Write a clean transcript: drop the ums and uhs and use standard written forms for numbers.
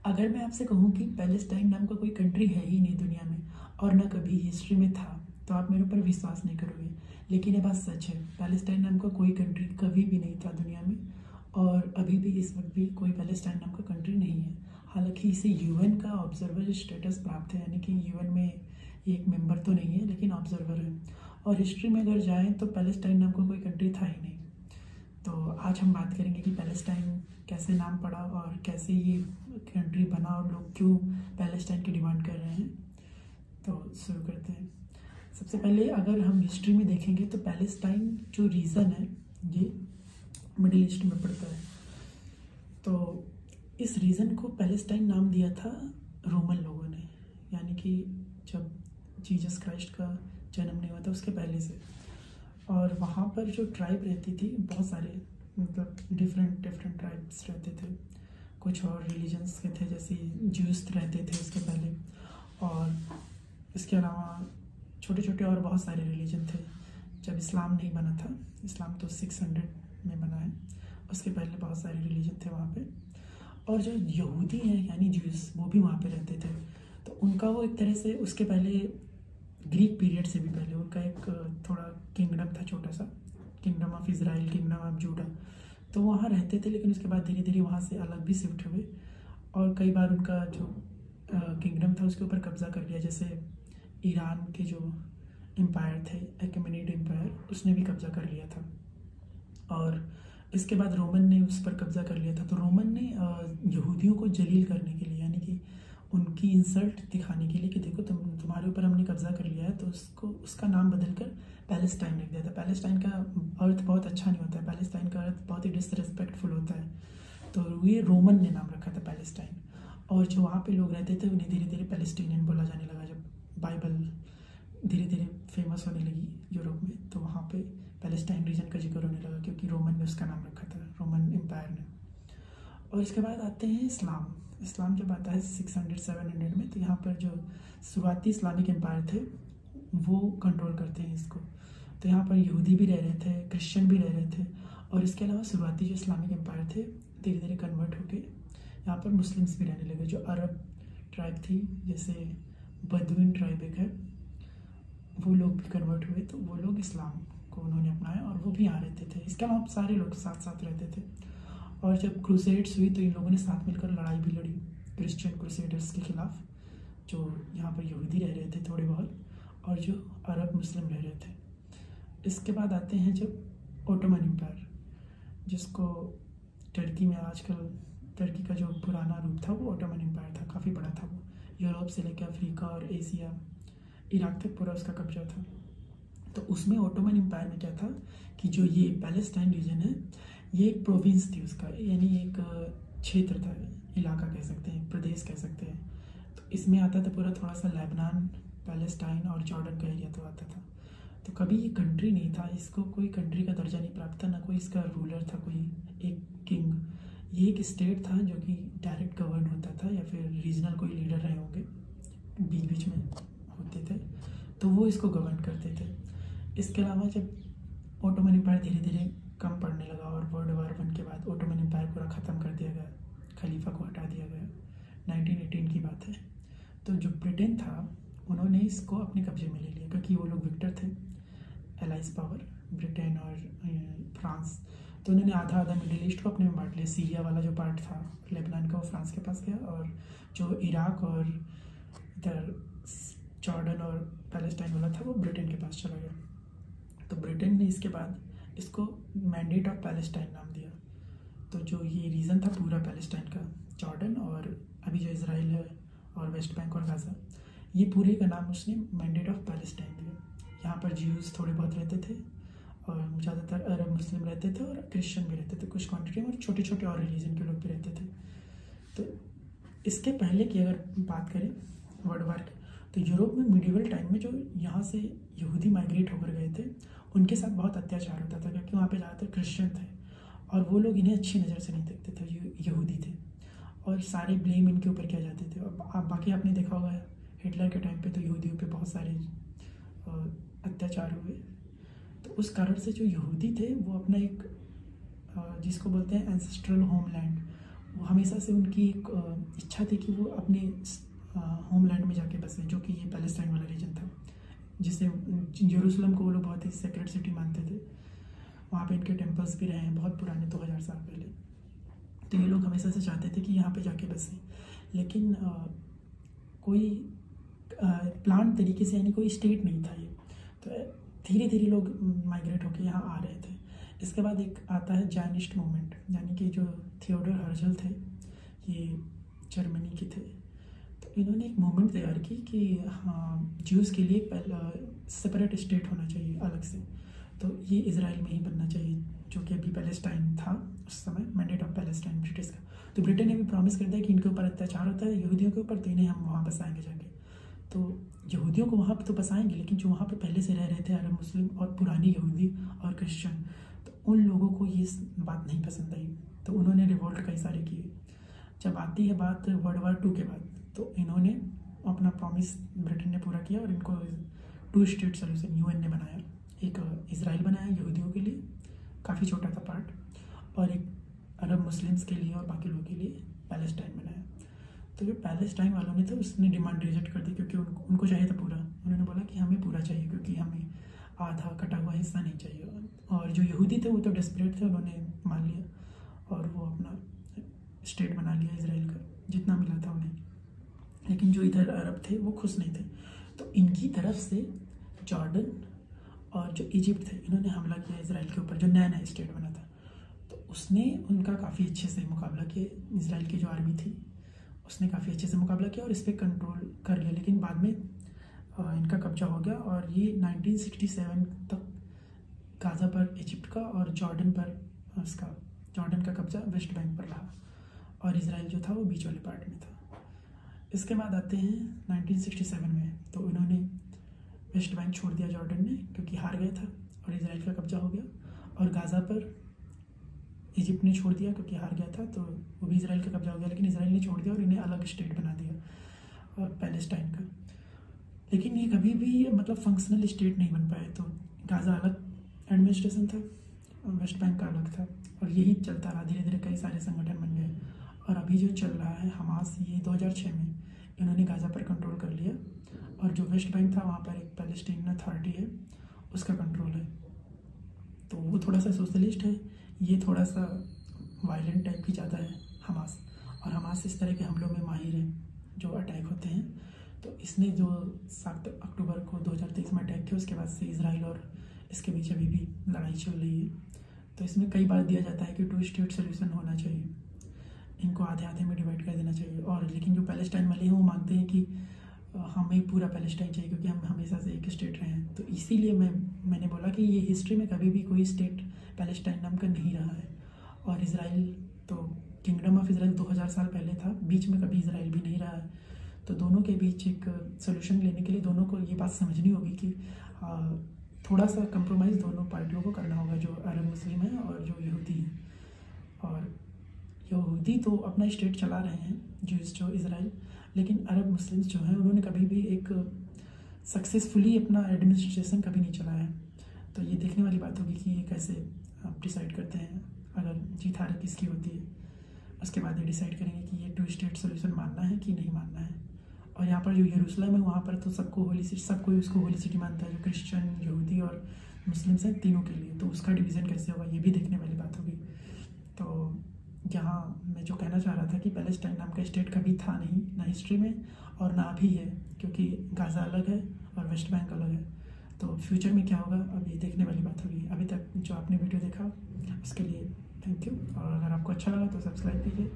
अगर मैं आपसे कहूँ कि पैलेस्टाइन नाम का कोई कंट्री है ही नहीं दुनिया में और ना कभी हिस्ट्री में था, तो आप मेरे ऊपर विश्वास नहीं करोगे। लेकिन ये बात सच है, पैलेस्टाइन नाम का कोई कंट्री कभी भी नहीं था दुनिया में, और अभी भी इस वक्त भी कोई पैलेस्टाइन नाम का कंट्री नहीं है। हालांकि इसे यूएन का ऑब्जर्वर स्टेटस प्राप्त है, यानी कि यूएन में ये एक मेंबर तो नहीं है लेकिन ऑब्जर्वर है। और हिस्ट्री में अगर जाएँ तो पैलेस्टाइन नाम का कोई कंट्री था ही नहीं। तो आज हम बात करेंगे कि पैलेस्टाइन कैसे नाम पड़ा और कैसे ये कंट्री बना और लोग क्यों पैलेस्टाइन की डिमांड कर रहे हैं। तो शुरू करते हैं। सबसे पहले अगर हम हिस्ट्री में देखेंगे तो पैलेस्टाइन जो रीजन है ये मिडिल ईस्ट में पड़ता है। तो इस रीजन को पैलेस्टाइन नाम दिया था रोमन लोगों ने, यानी कि जब जीसस क्राइस्ट का जन्म नहीं हुआ था उसके पहले से। और वहाँ पर जो ट्राइब रहती थी, बहुत सारे मतलब डिफरेंट ट्राइब्स रहते थे। कुछ और रिलीजन्स के थे, जैसे ज्यूस रहते थे उसके पहले, और इसके अलावा छोटे छोटे और बहुत सारे रिलीजन थे। जब इस्लाम नहीं बना था, इस्लाम तो 600 में बना है, उसके पहले बहुत सारे रिलीजन थे वहाँ पे। और जो यहूदी हैं यानी ज्यूस, वो भी वहाँ पे रहते थे। तो उनका वो एक तरह से उसके पहले ग्रीक पीरियड से भी पहले उनका एक थोड़ा किंगडम था, छोटा सा kingdom of Israel, kingdom of JUDA. तो वहाँ रहते थे, लेकिन उसके बाद धीरे धीरे वहाँ से अलग भी शिफ्ट हुए और कई बार उनका जो किंगडम था उसके ऊपर कब्जा कर लिया। जैसे ईरान के जो एम्पायर थे, अकेमेनिड एम्पायर, उसने भी कब्जा कर लिया था। और इसके बाद रोमन ने उस पर कब्जा कर लिया था। तो रोमन ने यहूदियों को जलील करने के लिए, यानी कि उनकी इंसल्ट दिखाने के लिए कि देखो तुम्हारे ऊपर हमने कब्जा कर लिया है, तो उसका नाम बदलकर पैलेस्टाइन रख दिया था। पैलेस्टाइन का अर्थ बहुत अच्छा नहीं होता है, पैलेस्टाइन का अर्थ बहुत ही डिसरिस्पेक्टफुल होता है। तो ये रोमन ने नाम रखा था पैलेस्टाइन। और जो वहाँ पे लोग रहते थे उन्हें धीरे धीरे पैलेस्टीनियन बोला जाने लगा। जब बाइबल धीरे धीरे फेमस होने लगी यूरोप में, तो वहाँ पे पैलेस्टाइन रीजन का जिक्र होने लगा, क्योंकि रोमन ने उसका नाम रखा था, रोमन एम्पायर ने। और इसके बाद आते हैं इस्लाम। इस्लाम जब आता है 600-700 में, तो यहाँ पर जो शुरुआती इस्लामिक एम्पायर थे वो कंट्रोल करते हैं इसको। तो यहाँ पर यहूदी भी रह रहे थे, क्रिश्चियन भी रह रहे थे, और इसके अलावा शुरुआती जो इस्लामिक एम्पायर थे धीरे धीरे कन्वर्ट होके यहाँ पर मुस्लिम्स भी रहने लगे। जो अरब ट्राइब थी, जैसे बदविन ट्राइब एक है, वो लोग भी कन्वर्ट हुए। तो वो लोग इस्लाम को उन्होंने अपनाया और वो भी यहाँ रहते थे। इसके अलावा सारे लोग साथ साथ रहते थे। और जब क्रूसेड्स हुई तो इन लोगों ने साथ मिलकर लड़ाई भी लड़ी क्रिश्चियन क्रूसेडर्स के खिलाफ, जो यहाँ पर यहूदी रह रहे थे थोड़े बहुत, और जो अरब मुस्लिम रह रहे थे। इसके बाद आते हैं जब ओटोमन एम्पायर, जिसको टर्की में आजकल टर्की का जो पुराना रूप था वो ओटोमन एम्पायर था, काफ़ी बड़ा था वो। यूरोप से लेकर अफ्रीका और एशिया, इराक तक पूरा उसका कब्जा था। तो उसमें ओटोमन एम्पायर में क्या था कि जो ये पैलेस्टाइन रीजन है ये एक प्रोविंस थी उसका, यानी एक क्षेत्र था, इलाका कह सकते हैं, प्रदेश कह सकते हैं। तो इसमें आता था पूरा थोड़ा सा लेबनान, पैलेस्टाइन और जॉर्डन का एरिया तो आता था। तो कभी ये कंट्री नहीं था, इसको कोई कंट्री का दर्जा नहीं प्राप्त था, ना कोई इसका रूलर था, कोई एक किंग। ये एक स्टेट था जो कि डायरेक्ट गवर्न होता था, या फिर रीजनल कोई लीडर रहे होंगे बीच बीच में होते थे, तो वो इसको गवर्न करते थे। इसके अलावा जब ओटोमन एम्पायर धीरे धीरे कम पड़ने लगा और वर्ल्ड वॉर 1 के बाद ओटोमन एम्पायर पूरा ख़त्म कर दिया गया, खलीफा को हटा दिया गया, 1918 की बात है। तो जो ब्रिटेन था उन्होंने इसको अपने कब्जे में ले लिया, क्योंकि वो लोग विक्टर थे, एलाइज पावर ब्रिटेन और फ्रांस। तो उन्होंने आधा आधा मिडिल ईस्ट को अपने में बांट लिया। सीरिया वाला जो पार्ट था लेबनान का, वो फ्रांस के पास गया, और जो इराक और इधर जॉर्डन और पैलेस्टाइन वाला था वो ब्रिटेन के पास चला गया। तो ब्रिटेन ने इसके बाद इसको मैंडेट ऑफ पैलेस्टाइन नाम दिया। तो जो ये रीज़न था पूरा पैलेस्टाइन का, जॉर्डन और अभी जो इज़राइल है और वेस्ट बैंक और गाज़ा, ये पूरे का नाम उसने मैंडेट ऑफ पैलेस्टाइन दिया। यहाँ पर ज्यूज़ थोड़े बहुत रहते थे, और ज़्यादातर अरब मुस्लिम रहते थे, और क्रिश्चियन भी रहते थे कुछ क्वान्टिटी में, और छोटे छोटे और रिलीजन के लोग भी रहते थे। तो इसके पहले की अगर बात करें वर्ल्ड वार की, तो यूरोप में मिडिवल टाइम में जो यहाँ से यहूदी माइग्रेट होकर गए थे उनके साथ बहुत अत्याचार होता था, क्योंकि वहाँ पे ज़्यादातर क्रिश्चियन थे और वो लोग इन्हें अच्छी नज़र से नहीं देखते थे, यहूदी थे, और सारे ब्लेम इनके ऊपर किया जाते थे। और बाकी आपने देखा होगा हिटलर के टाइम पे तो यहूदियों पे बहुत सारे अत्याचार हुए। तो उस कारण से जो यहूदी थे वो अपना एक जिसको बोलते हैं एंसेस्ट्रल होमलैंड, वो हमेशा से उनकी एक इच्छा थी कि वो अपने होमलैंड में जाके बसे, जो कि ये पैलेस्टाइन वाला रीजन था, जिसे यरूशलेम को वो लोग बहुत ही सेक्रेट सिटी मानते थे। वहाँ पे इनके टेम्पल्स भी रहे हैं बहुत पुराने, 2000 साल पहले। तो ये लोग हमेशा से चाहते थे कि यहाँ पे जाके बसें, लेकिन कोई प्लान तरीके से, यानी कोई स्टेट नहीं था ये। तो धीरे धीरे लोग माइग्रेट होकर यहाँ आ रहे थे। इसके बाद एक आता है जायनिस्ट मूवमेंट, यानी कि जो थियोडोर हर्जल थे, ये जर्मनी के थे। तो इन्होंने एक मूवमेंट तैयार की कि हाँ, ज्यूज़ के लिए सेपरेट स्टेट होना चाहिए अलग से। तो ये इजराइल में ही बनना चाहिए, जो कि अभी पैलेस्टाइन था उस समय, मैंडेट ऑफ पैलेस्टाइन ब्रिटिश का। तो ब्रिटेन ने भी प्रॉमिस कर दिया कि इनके ऊपर अत्याचार होता है यहूदियों के ऊपर, तो इन्हें हम वहाँ बसाएंगे जाके। तो यहूदियों को वहाँ पर तो बसाएंगे, लेकिन जो वहाँ पर पहले से रह रहे थे अरब मुस्लिम और पुरानी यहूदी और क्रिश्चियन, तो उन लोगों को ये बात नहीं पसंद आई। तो उन्होंने रिवोल्ट कई सारे किए। जब आती है बात वर्ल्ड वार 2 के बाद, तो इन्होंने अपना प्रॉमिस ब्रिटेन ने पूरा किया और इनको 2 स्टेट सोल्यूशन यूएन ने बनाया। एक इजराइल बनाया यहूदियों के लिए, काफ़ी छोटा था पार्ट, और एक अरब मुस्लिम्स के लिए और बाकी लोगों के लिए पैलेस्टाइन बनाया। तो जो पैलेस्टाइन वालों ने थे उसने डिमांड रिजेक्ट कर दी, क्योंकि उनको चाहिए था पूरा। उन्होंने बोला कि हमें पूरा चाहिए, क्योंकि हमें आधा कटा हुआ हिस्सा नहीं चाहिए। और जो यहूदी थे वो तो डेस्परेट थे, उन्होंने मान लिया और वो अपना स्टेट बना लिया इजराइल का, जितना मिला था उन्हें। लेकिन जो इधर अरब थे वो खुश नहीं थे। तो इनकी तरफ से जॉर्डन और जो इजिप्ट थे, इन्होंने हमला किया इजराइल के ऊपर, जो नया नया स्टेट बना था। तो उसने उनका काफ़ी अच्छे से मुकाबला किया। इजराइल की जो आर्मी थी उसने काफ़ी अच्छे से मुकाबला किया और इस पर कंट्रोल कर लिया। लेकिन बाद में इनका कब्जा हो गया और ये 1967 तक गाज़ा पर इजिप्ट का और जॉर्डन पर उसका, जॉर्डन का कब्जा वेस्ट बैंक पर रहा, और इजराइल जो था वो बीच वाले पार्ट में था। इसके बाद आते हैं 1967 में, तो इन्होंने वेस्ट बैंक छोड़ दिया जॉर्डन ने, क्योंकि हार गया था, और इजराइल का कब्जा हो गया। और गाज़ा पर इजिप्ट ने छोड़ दिया, क्योंकि हार गया था, तो वो भी इजराइल का कब्जा हो गया। लेकिन इजराइल ने छोड़ दिया और इन्हें अलग स्टेट बना दिया, और पैलेस्टाइन का। लेकिन ये कभी भी मतलब फंक्शनल स्टेट नहीं बन पाए। तो गाज़ा अलग एडमिनिस्ट्रेशन था, वेस्ट बैंक का अलग था, और यही चलता रहा। धीरे धीरे कई सारे संगठन बन गए, और अभी जो चल रहा है हमास, ये 2006 में इन्होंने गाज़ा पर कंट्रोल कर लिया, और जो वेस्ट बैंक था वहाँ पर एक पैलेस्टीन अथॉरिटी है, उसका कंट्रोल है। तो वो थोड़ा सा सोशलिस्ट है, ये थोड़ा सा वायलेंट टाइप की ज़्यादा है हमास। और हमास इस तरह के हमलों में माहिर है, जो अटैक होते हैं। तो इसने जो 7 अक्टूबर को 2023 में अटैक किया, उसके बाद से इजराइल और इसके बीच अभी भी लड़ाई चल रही है। तो इसमें कई बार दिया जाता है कि 2 स्टेट सोल्यूशन होना चाहिए, इनको आधे आधे में डिवाइड कर देना चाहिए। और लेकिन जो पैलेस्टाइन वाले हैं वो मानते हैं कि हमें पूरा पैलेस्टाइन चाहिए, क्योंकि हम हमेशा से एक स्टेट रहे हैं। तो इसीलिए मैंने बोला कि ये हिस्ट्री में कभी भी कोई स्टेट पैलेस्टाइन नाम का नहीं रहा है। और इजराइल तो किंगडम ऑफ इजराइल 2000 साल पहले था, बीच में कभी इजराइल भी नहीं रहा है। तो दोनों के बीच एक सोल्यूशन लेने के लिए दोनों को ये बात समझनी होगी कि थोड़ा सा कंप्रोमाइज़ दोनों पार्टियों को करना होगा, जो अरब मुस्लिम है और जो यहूदी है। और यहूदी तो अपना स्टेट चला रहे हैं, जो इजराइल, लेकिन अरब मुस्लिम्स जो हैं उन्होंने कभी भी एक सक्सेसफुली अपना एडमिनिस्ट्रेशन कभी नहीं चलाया है। तो ये देखने वाली बात होगी कि ये कैसे आप डिसाइड करते हैं, अगर जीत हार किसकी होती है। उसके बाद ये डिसाइड करेंगे कि ये 2 स्टेट सोल्यूशन मानना है कि नहीं मानना है। और यहाँ पर जो यरूशलेम है वहाँ पर तो सबको होली सिटी, सब कोई उसको होली सिटी मानता है, जो क्रिश्चियन, यहूदी और मुस्लिम्स हैं, तीनों के लिए। तो उसका डिवीज़न कैसे होगा ये भी देखने वाली बात होगी। तो यहाँ मैं जो कहना चाह रहा था कि पैलेस्टाइन नाम का स्टेट कभी था नहीं, ना हिस्ट्री में और ना अभी है, क्योंकि गाज़ा अलग है और वेस्ट बैंक अलग है। तो फ्यूचर में क्या होगा अब ये देखने वाली बात होगी। अभी तक जो आपने वीडियो देखा उसके लिए थैंक यू, और अगर आपको अच्छा लगा तो सब्सक्राइब कीजिए।